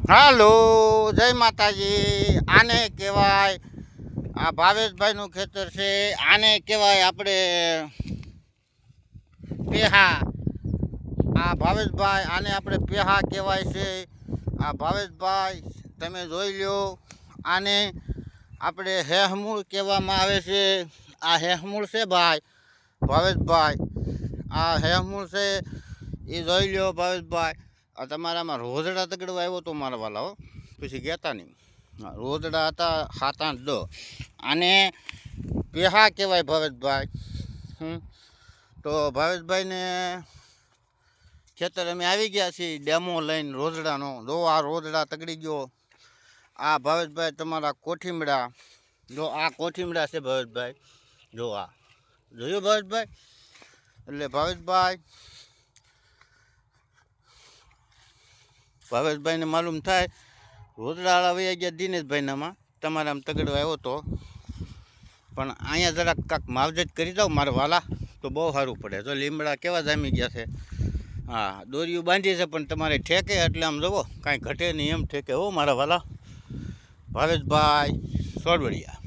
હાલો, જય માતાજી. આને કહેવાય આ ભાવેશભાઈનું ખેતર છે. આને કહેવાય આપણે પેહા. આ ભાવેશભાઈ આને આપણે પેહા કહેવાય છે. આ ભાવેશભાઈ તમે જોઈ લો. આને આપણે હેહમૂળ કહેવામાં આવે છે. આ હેહમૂળ છે ભાઈ ભાવેશભાઈ. આ હેહમૂળ છે એ જોઈ લો ભાવેશભાઈ. આ તમારામાં રોજડા તગડવા આવ્યો તો મારા વાલા હો, પછી કહેતા નહીં. રોજડા હતા 7-8-10. આને પેહા કહેવાય ભાવેશભાઈ. તો ભાવેશભાઈને ખેતર અમે આવી ગયા છીએ ડેમો લઈને રોજડાનો. જો આ રોજડા તગડી ગયો. આ ભાવેશભાઈ તમારા કોઠીમડા. જો આ કોઠીમડા છે ભાવેશભાઈ. જો આ જોયું ભાવેશભાઈ. એટલે ભાવેશભાઈને માલુમ થાય રોજડાવાળા વયા ગયા દિનેશભાઈનામાં. તમારે આમ તગડો આવ્યો તો પણ અહીંયા જરાક કાંક માવજત કરી દઉં મારા વાલા તો બહુ સારું પડે. જો લીમડા કેવા જામી ગયા છે. હા, દોરીયું બાંધી છે પણ તમારે ઠેકે એટલે આમ જુઓ કાંઈ ઘટે નહીં એમ ઠેકે હો મારા વાલા. ભાવેશભાઈ સોડવડિયા.